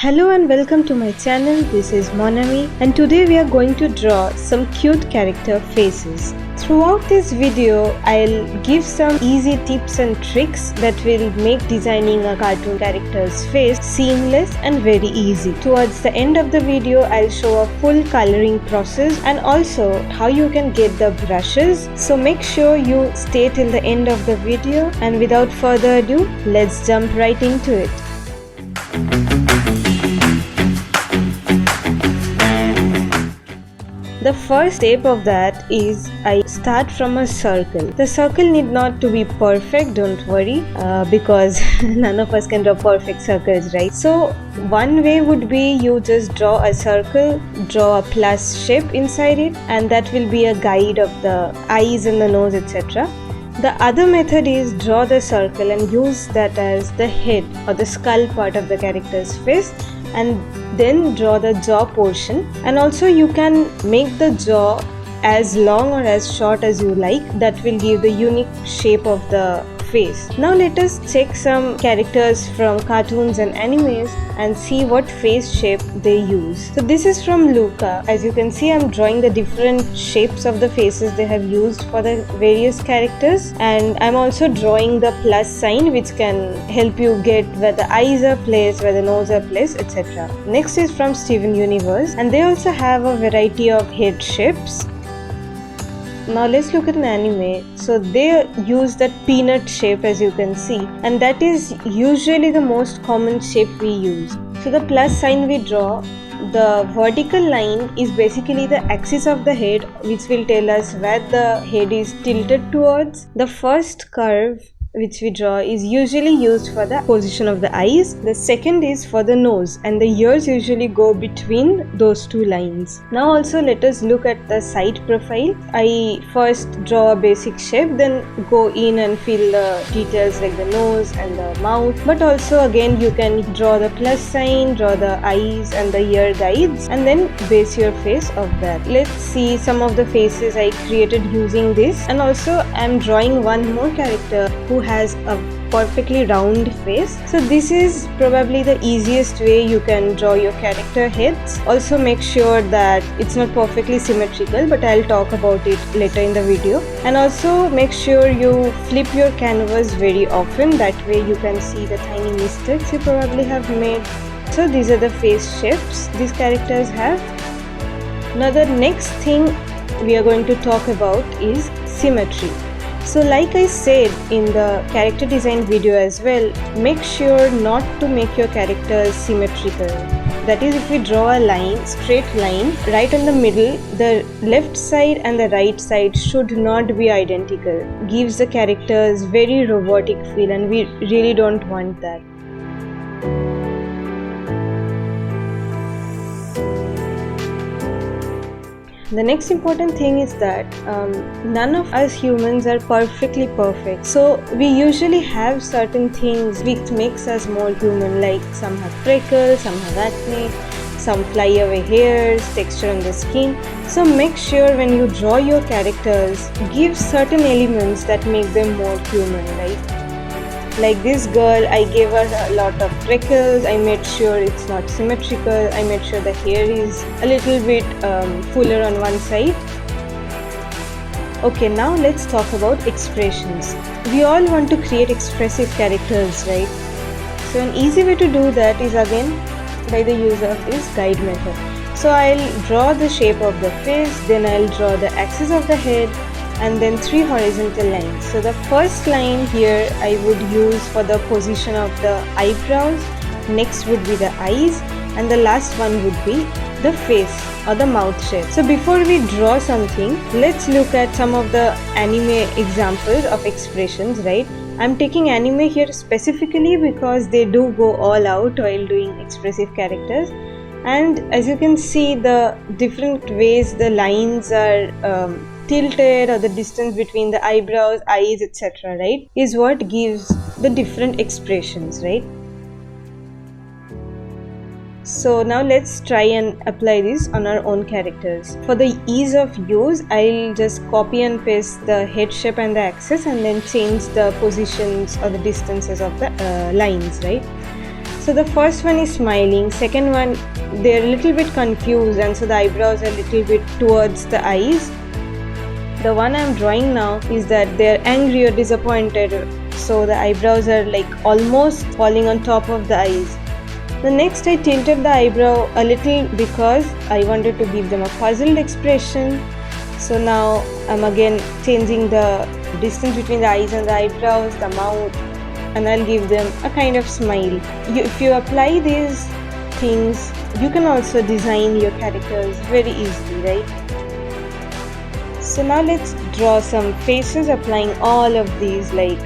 Hello and welcome to my channel. This is Monami and today we are going to draw some cute character faces. Throughout this video, I'll give some easy tips and tricks that will make designing a cartoon character's face seamless and very easy. Towards the end of the video, I'll show a full coloring process and also how you can get the brushes. So make sure you stay till the end of the video, and without further ado, let's jump right into it. The first step of that is I start from a circle. The circle need not to be perfect, don't worry, because none of us can draw perfect circles, right? So one way would be you just draw a circle, draw a plus shape inside it, and that will be a guide of the eyes and the nose, etc. The other method is draw the circle and use that as the head or the skull part of the character's face, and then draw the jaw portion. And also you can make the jaw as long or as short as you like. That will give the unique shape of the face. Now let us check some characters from cartoons and animes and see what face shape they use. So this is from Luca. As you can see, I'm drawing the different shapes of the faces they have used for the various characters, and I'm also drawing the plus sign which can help you get where the eyes are placed, where the nose are placed, etc. Next is from Steven Universe, and they also have a variety of head shapes. Now let's look at an anime. So they use that peanut shape, as you can see, and that is usually the most common shape we use. So the plus sign we draw, the vertical line is basically the axis of the head, which will tell us where the head is tilted towards. The first curve which we draw is usually used for the position of the eyes. The second is for the nose, and the ears usually go between those two lines. Now also let us look at the side profile. I first draw a basic shape, then go in and fill the details like the nose and the mouth. But also again you can draw the plus sign, draw the eyes and the ear guides, and then base your face of that. Let's see some of the faces I created using this. And also I'm drawing one more character who has a perfectly round face. So this is probably the easiest way you can draw your character heads. Also make sure that it's not perfectly symmetrical, but I'll talk about it later in the video. And also make sure you flip your canvas very often, that way you can see the tiny mistakes you probably have made. So these are the face shapes these characters have. Now the next thing we are going to talk about is symmetry. So like I said in the character design video as well, make sure not to make your characters symmetrical. That is, if we draw a line, straight line, right in the middle, the left side and the right side should not be identical. Gives the characters very robotic feel, and we really don't want that. The next important thing is that none of us humans are perfectly perfect. So we usually have certain things which makes us more human, like some have freckles, some have acne, some fly away hairs, texture on the skin. So make sure when you draw your characters, give certain elements that make them more human, right? Like this girl, I gave her a lot of freckles. I made sure it's not symmetrical. I made sure the hair is a little bit fuller on one side. Okay, now let's talk about expressions. We all want to create expressive characters, right? So an easy way to do that is again by the use of this guide method. So I'll draw the shape of the face, then I'll draw the axis of the head, and then 3 horizontal lines. So the first line here I would use for the position of the eyebrows, next would be the eyes, and the last one would be the face or the mouth shape. So before we draw something, let's look at some of the anime examples of expressions, right? I'm taking anime here specifically because they do go all out while doing expressive characters. And as you can see, the different ways the lines are tilted, or the distance between the eyebrows, eyes, etc., right, is what gives the different expressions, right? So now let's try and apply this on our own characters. For the ease of use, I'll just copy and paste the head shape and the axis, and then change the positions or the distances of the lines, right? So the first one is smiling, second one they're a little bit confused, and so the eyebrows are a little bit towards the eyes. The one I'm drawing now is that they're angry or disappointed, so the eyebrows are like almost falling on top of the eyes. The next I tilted the eyebrow a little because I wanted to give them a puzzled expression. So now I'm again changing the distance between the eyes and the eyebrows, the mouth, and I'll give them a kind of smile. If you apply these things, you can also design your characters very easily, right? So now let's draw some faces applying all of these like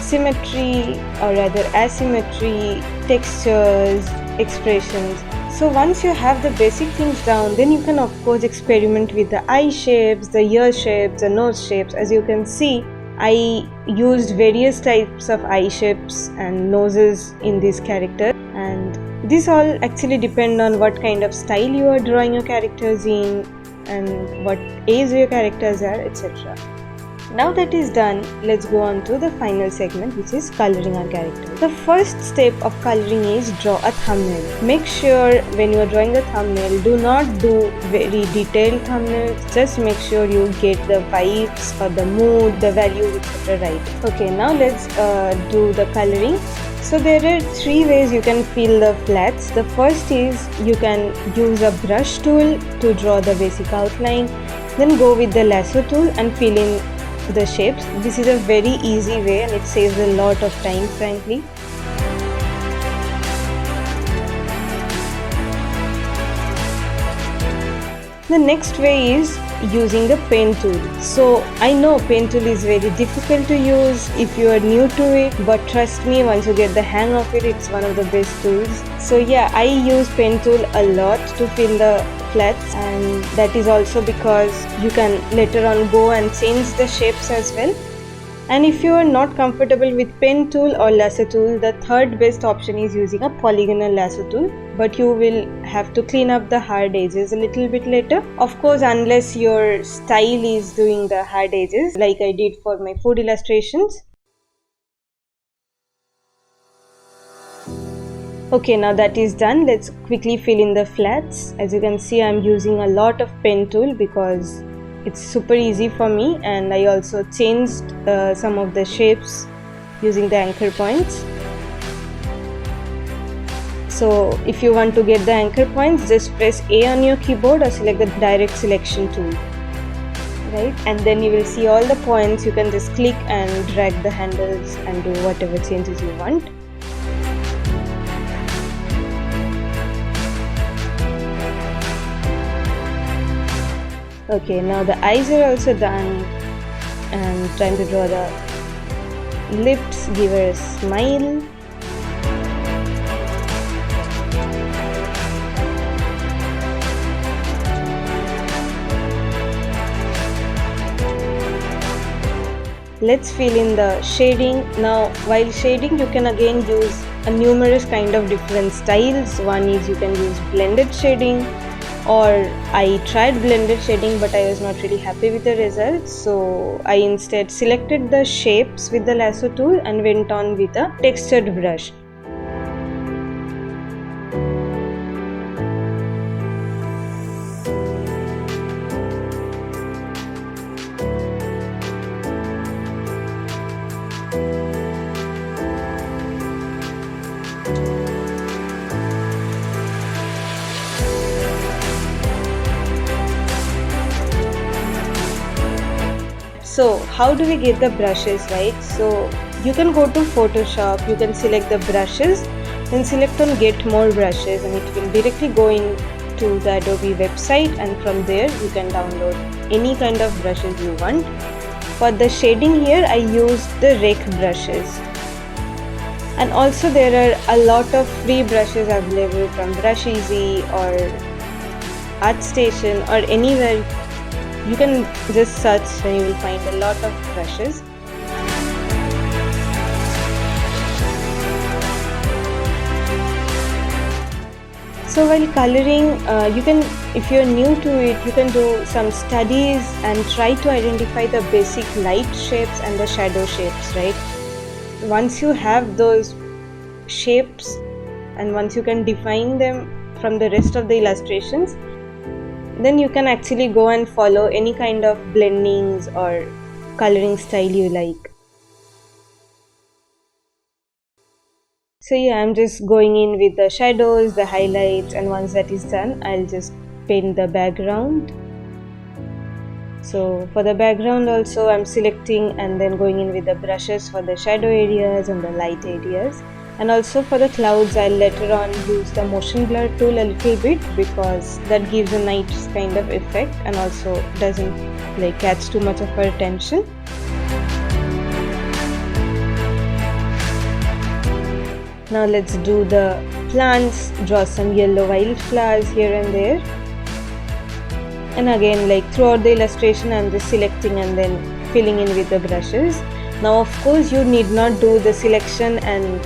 symmetry or rather asymmetry, textures, expressions. So once you have the basic things down, then you can of course experiment with the eye shapes, the ear shapes, the nose shapes. As you can see, I used various types of eye shapes and noses in this character, and this all actually depend on what kind of style you are drawing your characters in and what age your characters are, etc. Now that is done, let's go on to the final segment, which is coloring our character. The first step of coloring is draw a thumbnail. Make sure when you are drawing the thumbnail, do not do very detailed thumbnails. Just make sure you get the vibes or the mood, the value, etc. right. Okay, now let's do the coloring. So there are three ways you can fill the flats. The first is you can use a brush tool to draw the basic outline. Then go with the lasso tool and fill in the shapes. This is a very easy way and it saves a lot of time, frankly. The next way is using the pen tool. So I know pen tool is very difficult to use if you are new to it, but trust me, once you get the hang of it, it's one of the best tools. So yeah, I use pen tool a lot to fill the flats, and that is also because you can later on go and change the shapes as well. And if you are not comfortable with pen tool or lasso tool, the third best option is using a polygonal lasso tool, but you will have to clean up the hard edges a little bit later. Of course, unless your style is doing the hard edges like I did for my food illustrations. Okay, now that is done, let's quickly fill in the flats. As you can see, I'm using a lot of pen tool because it's super easy for me, and I also changed some of the shapes using the anchor points. So if you want to get the anchor points, just press A on your keyboard or select the direct selection tool, right? And then you will see all the points. You can just click and drag the handles and do whatever changes you want. Okay, now the eyes are also done, and trying to draw the lips, give her a smile. Let's fill in the shading. Now while shading, you can again use a numerous kind of different styles. One is you can use blended shading, or I tried blended shading but I was not really happy with the results, so I instead selected the shapes with the lasso tool and went on with a textured brush. So how do we get the brushes, right? So you can go to Photoshop, you can select the brushes, then select on get more brushes, and it will directly go into the Adobe website, and from there you can download any kind of brushes you want. For the shading here, I used the Rec brushes, and also there are a lot of free brushes available from Brush Easy or ArtStation or anywhere. You can just search and you will find a lot of brushes. So while coloring, you can, if you're new to it, you can do some studies and try to identify the basic light shapes and the shadow shapes, right? Once you have those shapes and once you can define them from the rest of the illustrations, then you can actually go and follow any kind of blendings or coloring style you like. So yeah, I'm just going in with the shadows, the highlights, and once that is done, I'll just paint the background. So for the background also, I'm selecting and then going in with the brushes for the shadow areas and the light areas. And also for the clouds, I'll later on use the motion blur tool a little bit, because that gives a nice kind of effect and also doesn't like catch too much of our attention. Now let's do the plants, draw some yellow wildflowers here and there. And again, like throughout the illustration, I'm just selecting and then filling in with the brushes. Now of course you need not do the selection and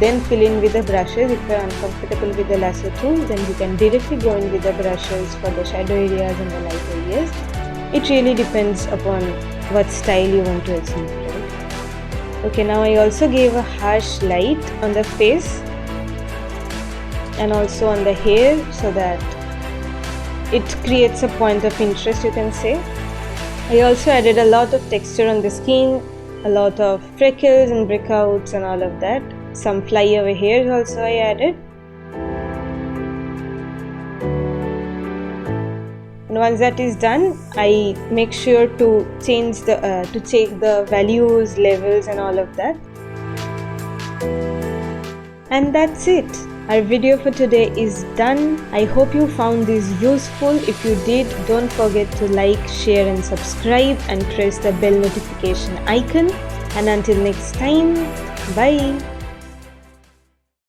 then fill in with the brushes. If you're uncomfortable with the lasso tool, then you can directly go in with the brushes for the shadow areas and the light areas. It really depends upon what style you want to achieve, right? Okay, now I also gave a harsh light on the face and also on the hair, so that it creates a point of interest, you can say. I also added a lot of texture on the skin, a lot of freckles and breakouts and all of that. Some flyover hairs also I added. And once that is done, I make sure to change the to check the values, levels and all of that. And that's it. Our video for today is done. I hope you found this useful. If you did, don't forget to like, share and subscribe and press the bell notification icon. And until next time, bye.